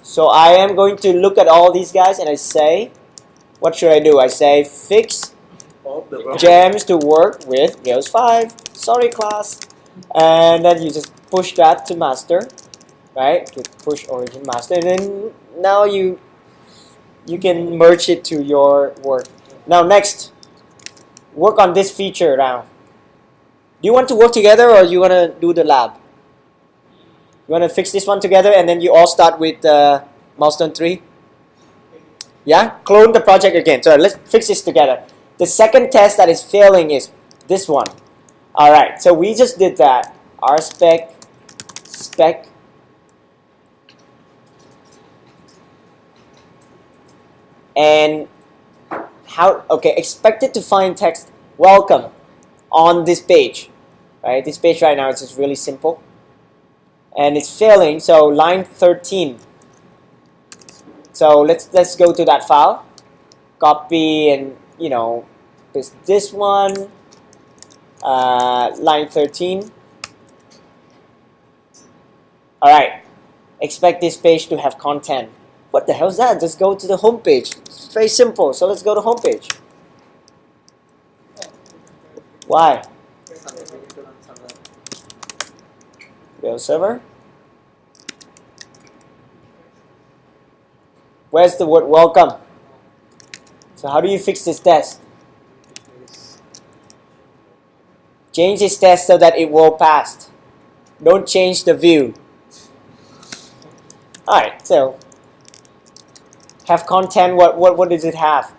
[SPEAKER 1] So I am going to look at all these guys, and I say, what should I do? I say fix gems to work with Rails 5. Sorry, class. And then you just push that to master, right? You push origin master, and then now you can merge it to your work. Now next, work on this feature now. Do you want to work together, or you want to do the lab? You want to fix this one together, and then you all start with milestone 3? Yeah? Clone the project again. So let's fix this together. The second test that is failing is this one. Alright, so we just did that. Rspec, spec. And how, okay, expected to find text welcome on this page. Right? This page right now is just really simple. And it's failing, so line 13. So let's go to that file. Copy and this one. Line 13. Alright. Expect this page to have content. What the hell is that? Just go to the home page. It's very simple. So let's go to home page. Why? Rails server. Where's the word welcome? So how do you fix this test? Change this test so that it will pass. Don't change the view. Alright, so have content, what does it have?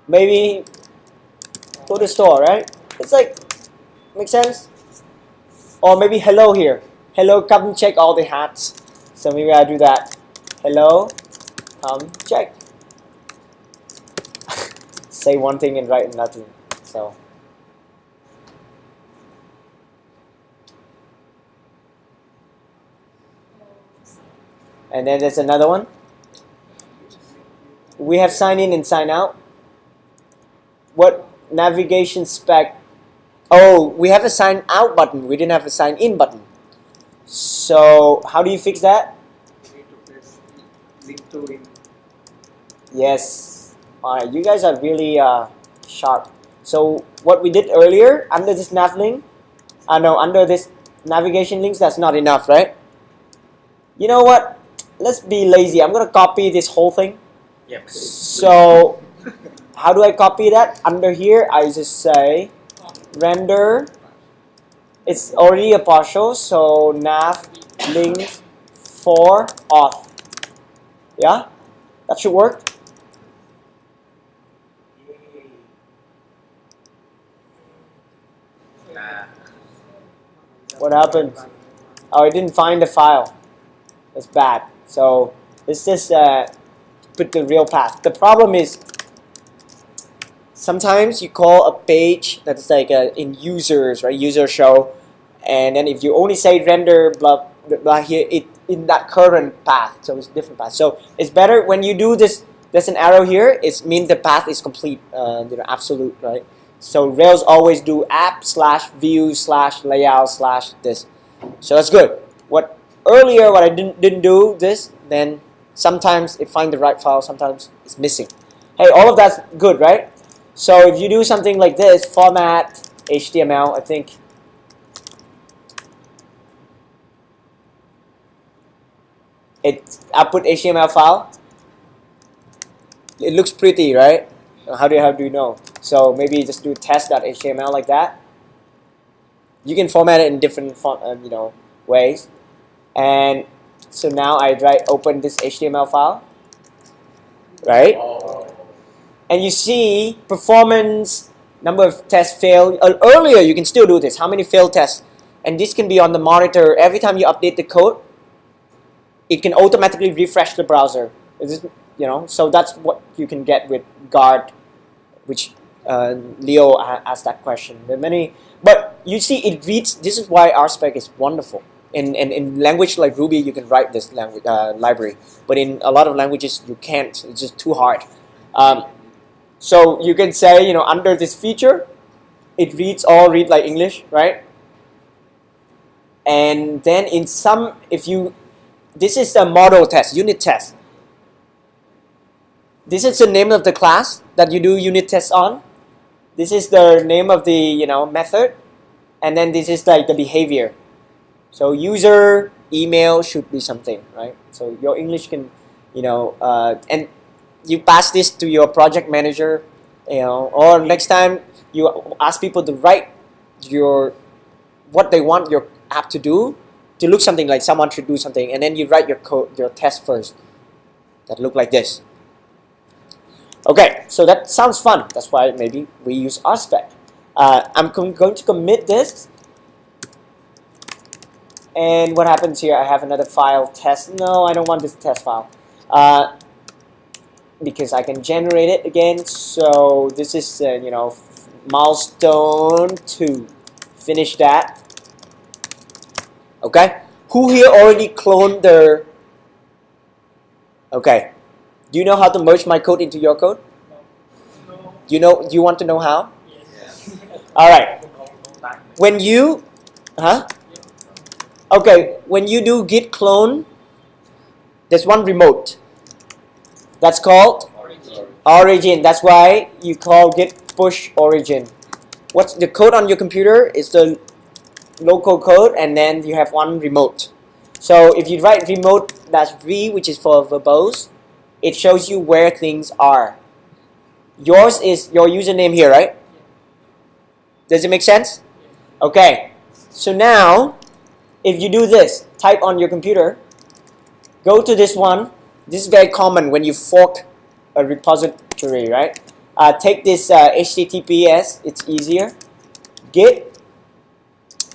[SPEAKER 1] Maybe go to store, right? It's like, make sense? Or maybe hello here. Hello, come check all the hats. So maybe I do that. Hello, come check. Say one thing and write nothing. So and then there's another one. We have sign in and sign out. What navigation spec? Oh, we have a sign out button. We didn't have a sign in button. So how do you fix that?
[SPEAKER 4] You need to press link to in.
[SPEAKER 1] Yes. Alright, you guys are really sharp. So what we did earlier under this nav link, under this navigation links, that's not enough, right? You know what? Let's be lazy. I'm gonna copy this whole thing.
[SPEAKER 2] Yep.
[SPEAKER 1] So how do I copy that? Under here, I just say render. It's already a partial, so nav link for auth. Yeah, that should work. What happened? Oh, I didn't find the file. That's bad. So let's just put the real path. The problem is sometimes you call a page that's like in users, right? User show, and then if you only say render blah blah, blah here, it in that current path, so it's different path. So it's better when you do this. There's an arrow here. It means the path is complete, absolute, right? So Rails always do app/view/layout/this. So that's good. What I didn't do this, then sometimes it finds the right file, sometimes it's missing. Hey, all of that's good, right? So if you do something like this, format HTML, I think it output HTML file. It looks pretty, right? How do you know? So maybe just do test.html like that. You can format it in different ways. And so now I open this HTML file, right? And you see performance, number of tests failed. Earlier you can still do this. How many failed tests? And this can be on the monitor. Every time you update the code, it can automatically refresh the browser. So that's what you can get with guard, which Leo asked that question. There are many, but you see it reads. This is why Rspec is wonderful. In language like Ruby, you can write this language library, but in a lot of languages you can't. It's just too hard. So you can say, under this feature, it read like English, right? And then in some, this is the model test, unit test. This is the name of the class that you do unit tests on. This is the name of the method, and then this is like the behavior. So user email should be something, right? So your English can, and you pass this to your project manager, or next time you ask people to write what they want your app to do, to look something like someone should do something, and then you write your code, your test first, that look like this. Okay, so that sounds fun. That's why maybe we use Rspec. I'm going to commit this. And what happens here? I have another file test. No, I don't want this test file. Because I can generate it again. So this is, milestone 2. Finish that. Okay. Who here already cloned their... Okay. Do you know how to merge my code into your code?
[SPEAKER 3] No.
[SPEAKER 1] Do you want to know how?
[SPEAKER 3] Yes.
[SPEAKER 1] All right.
[SPEAKER 2] No time.
[SPEAKER 1] When you, okay, when you do git clone, there's one remote. That's called
[SPEAKER 3] Origin.
[SPEAKER 1] origin. That's why you call git push origin. What's the code on your computer is the local code, and then you have one remote. So if you write remote-v, which is for verbose, it shows you where things are. Yours is your username here, right? Does it make sense? Okay. So now, if you do this, type on your computer, go to this one. This is very common when you fork a repository, right? Take this HTTPS, it's easier. Git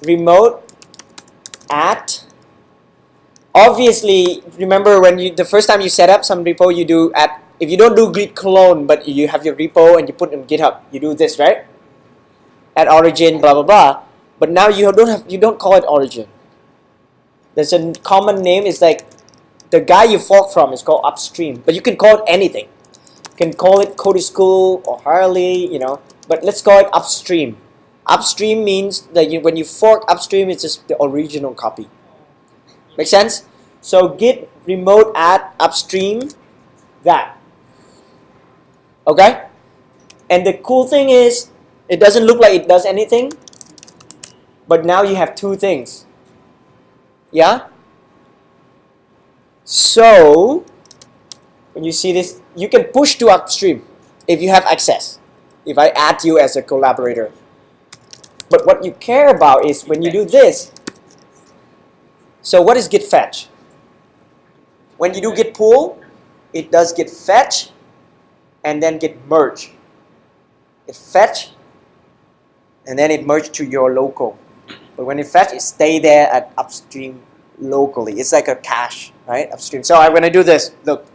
[SPEAKER 1] remote at. Obviously, remember when the first time you set up some repo, you do at. If you don't do git clone, but you have your repo and you put it in GitHub, you do this, right? At origin, blah blah blah. But now you don't call it origin. There's a common name. It's like the guy you fork from is called upstream, but you can call it anything. You can call it Code School or Harley, But let's call it upstream. Upstream means that when you fork upstream, it's just the original copy. Make sense? So git remote at upstream that. Okay? And the cool thing is, it doesn't look like it does anything, but now you have two things. Yeah? So, when you see this, you can push to upstream if you have access. If I add you as a collaborator. But what you care about is when you do this. So what is git fetch? When you do git pull, it does git fetch and then git merge. It fetch and then it merge to your local. But when it fetch, it stay there at upstream locally. It's like a cache, right? Upstream. So when I do this, look.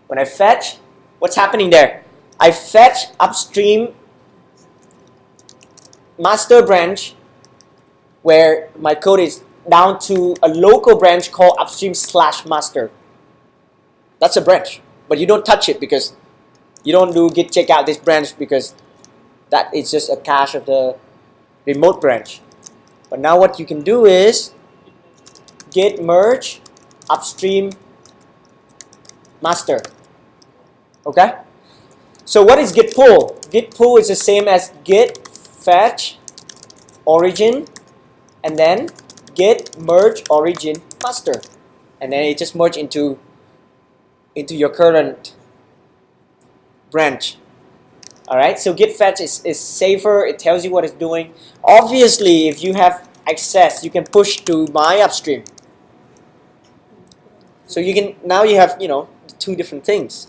[SPEAKER 1] When I fetch, what's happening there? I fetch upstream master branch where my code is down to a local branch called upstream/master. That's a branch, but you don't touch it because you don't do git check out this branch because that is just a cache of the remote branch. But now what you can do is git merge upstream master. Okay? So what is git pull? Git pull is the same as git fetch origin and then git merge origin master. And then it just merge into your current branch. Alright, so git fetch is safer, it tells you what it's doing. Obviously, if you have access, you can push to my upstream. So now you have, two different things.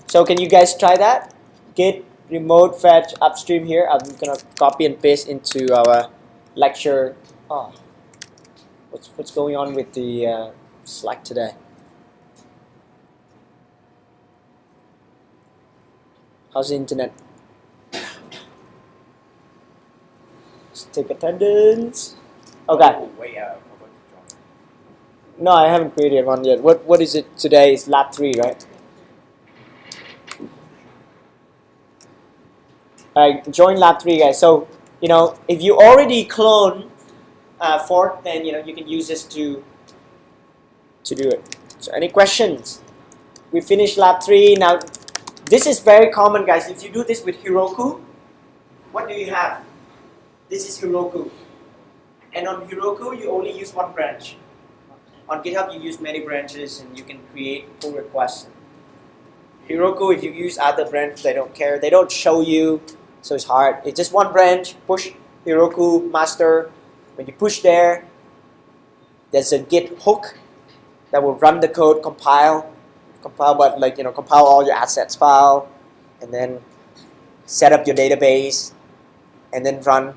[SPEAKER 1] So can you guys try that? Git remote fetch upstream here. I'm gonna copy and paste into our lecture. Oh, what's going on with the Slack today? How's the internet? Let's take attendance. Okay.
[SPEAKER 2] Oh, wait, I forgot to join.
[SPEAKER 1] No, I haven't created one yet. What is it today? It's lab 3, right? Alright, join lab 3, guys. So, if you already clone fork, then you can use this to do it. So, any questions? We finished lab 3. Now, this is very common, guys. If you do this with Heroku, what do you have? This is Heroku. And on Heroku, you only use one branch. On GitHub, you use many branches and you can create pull requests. Heroku, if you use other branches, they don't care. They don't show you, so it's hard. It's just one branch, push Heroku master. When you push there, there's a Git hook that will run the code, compile, but compile all your assets file, and then set up your database, and then run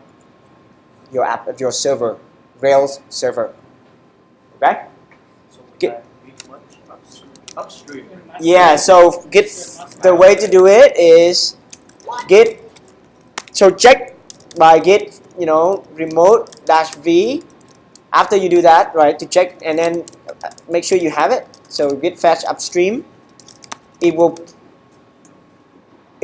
[SPEAKER 1] your app at your server, Rails server. Okay?
[SPEAKER 2] So we
[SPEAKER 1] Get-
[SPEAKER 2] can read much upstream.
[SPEAKER 1] Yeah. So Git, the way to do it is Git. So check by Git, remote -v. After you do that, right, to check, and then make sure you have it. So Git fetch upstream. It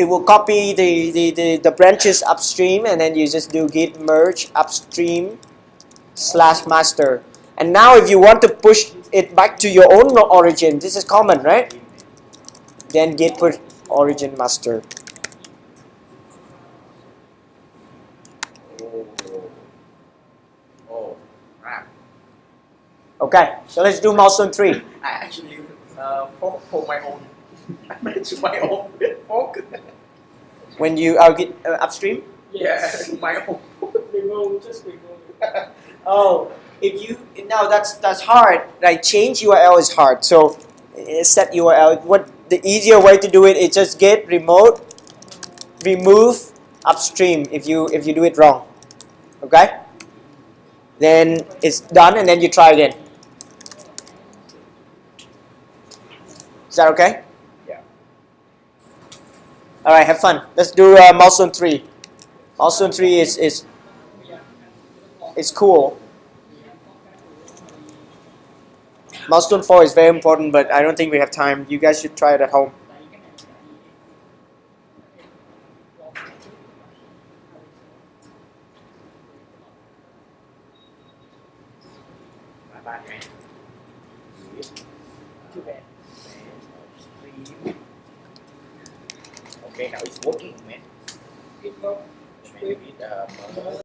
[SPEAKER 1] will copy the branches upstream, and then you just do Git merge upstream /master. And now if you want to push it back to your own origin, this is common, right? Then Git push origin master.
[SPEAKER 2] Oh, crap.
[SPEAKER 1] Okay, so let's do milestone 3.
[SPEAKER 2] I actually for my own. I managed my own fork.
[SPEAKER 1] When you are Git upstream.
[SPEAKER 2] Yeah, my own.
[SPEAKER 1] Oh, now that's hard. Like change URL is hard. So set URL. What the easier way to do it is just Git remote remove upstream if you do it wrong. Okay? Then it's done, and then you try again. Is that okay?
[SPEAKER 2] Yeah.
[SPEAKER 1] All right, have fun. Let's do milestone 3. Milestone 3 is cool. Milestone 4 is very important, but I don't think we have time. You guys should try it at home.
[SPEAKER 2] My bad, man. Too bad. Okay, now it's working, man.
[SPEAKER 3] It will
[SPEAKER 2] Maybe